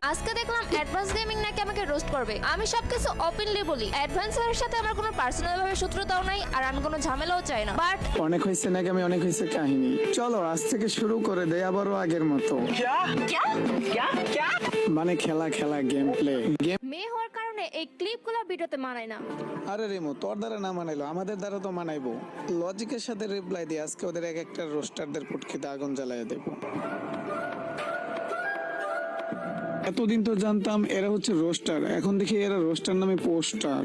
আজকে দেখলাম advance gaming নাকি আমাকে রোস্ট করবে। আমি সবকিছু ওপেনলি বলি, অ্যাডভান্সের সাথে আমার কোনো পার্সোনাল ভাবে শত্রুতাও নাই, আর আমি কোনো ঝামেলাও চাই না। বাট অনেক হয়েছে নাকি আমি অনেক হয়েছে কাহিনী। চলো আজ থেকে শুরু করে দেই আবারও আগের মতো। মানে খেলা খেলা গেম প্লে গেম। মেয়ে হওয়ার কারণে এই ক্লিপগুলো ভিডিওতে মানায় না। আরে রেমো, তোর দ্বারা না মানাইলো আমাদের দ্বারা তো মানাইবো। লজিকের সাথে রিপ্লাই দিয়ে আজকে ওদের এক একটা রোস্টারদের পুটকিতে আগুন জ্বালাইয়া দেবো। এতদিন তো জানতাম এরা হচ্ছে রোস্টার, এখন দেখি এরা রোস্টার নামে পোস্টার।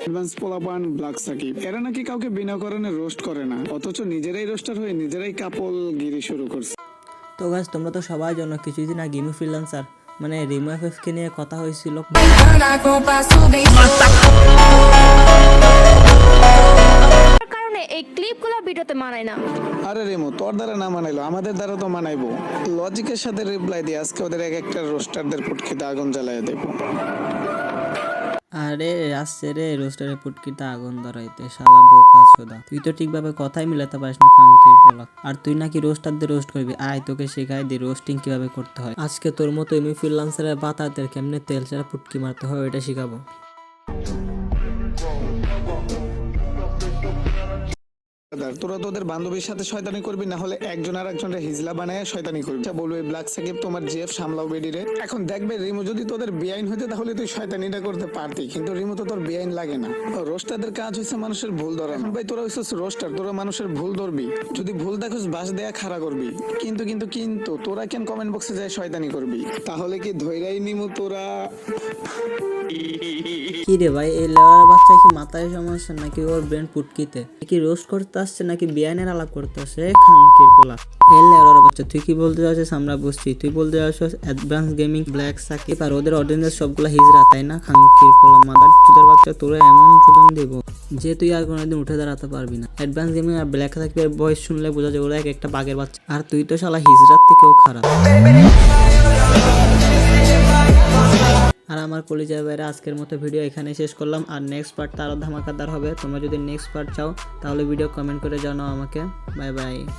অ্যাডভান্স পোলাপান ব্ল্যাক সাকিব, এরা নাকি কাউকে বিনা কারণে রোস্ট করে না, অথচ নিজেরাই রোস্টার হয়ে নিজেরাই কাপল গিরি শুরু করছে। তো গাছ তোমরা তো সবাই জানো কিছুদিন আগে গেমি ফ্রিল্যান্সার মানে রিমো এফএফকে নিয়ে কথা হয়েছিল। কারণে এই ক্লিপগুলো ভিডিওতে মানায় না। আরে রেমো, তোর দ্বারা না মানাইলো আমাদের দ্বারা তো মানাইবো। লজিকের সাথে রিপ্লাই দিয়ে আজকে ওদের এক একটা রোস্টারদের পুটকিতে আগুন জ্বালাইয়া দেবো। আরে আসছে রে রোস্টারের পুটকিতে আগুন ধরাইতে, শালা বোকা চোদা। তুই তো ঠিকভাবে কথাই মিলাতে পারিস না খাঙ্কির পোলা। আর তুই নাকি রোস্টারদের রোস্ট করবি, আয় তোকে শেখাই দি রোস্টিং কিভাবে করতে হয়। আজকে তোর মতো এমনি ফ্রিল্যান্সারের বাতাদের কেমনে তেল ছাড়া পুটকি মারতে হয় এটা শিখাবো। তোরা তোদের বান্ধবীর সাথে শয়তানি করবি, না হলে একজন আর একজনের হিজলা বানায় শয়তানি করবি। বলবে ব্ল্যাক সাকিব তোমার জিএফ সামলাও বেডিরে। এখন দেখবে রিমো যদি তোদের বেআইন হইতে তাহলে তুই শয়তানিটা করতে পারতি, কিন্তু রিমো তো তোর বেআইন লাগে না। রোস্টারদের কাজ হয়েছে মানুষের ভুল ধরা। ভাই তোরা হইছিস রোস্টার, তোরা মানুষের ভুল ধরবি, যদি ভুল দেখোস বাস দেয়া খাড়া করবি। কিন্তু কিন্তু কিন্তু তোরা কেন কমেন্ট বক্সে যায় শয়তানি করবি? তাহলে কি ধৈরাই নিমু তোরা? কি রে ভাই, এই লেওয়ার বাচ্চা কি মাথায় সমস্যা নাকি ওর ব্রেন পুটকিতে? কি রোস্ট করতে আসছে নাকি বিয়ানের আলাপ করতে আসছে? খাঙ্কির পোলা এই লেওয়ার বাচ্চা, তুই কি বলতে যাচ্ছিস আমরা বুঝছি। তুই বলতে যাচ্ছিস অ্যাডভান্স গেমিং ব্ল্যাক সাকিব আর ওদের অডিয়েন্সের সবগুলা হিজরা, তাই না? খাঙ্কির পোলা মাদার চুদার বাচ্চা, তোরা এমন চুদন দিব যে তুই আর কোনোদিন উঠে দাঁড়াতে পারবি না। অ্যাডভান্স গেমিং আর ব্ল্যাক সাকিবের বয়স শুনলে বোঝা যায় ওরা এক একটা বাঘের বাচ্চা, আর তুই তো শালা হিজরার থেকেও খারাপ। আর আমার কলিজার বাইরে আজকের মতো ভিডিও এখানে শেষ করলাম। আর নেক্সট পার্টটা আরও ধামাকাদার হবে। তোমরা যদি নেক্সট পার্ট চাও তাহলে ভিডিও কমেন্ট করে জানাও আমাকে। Bye bye.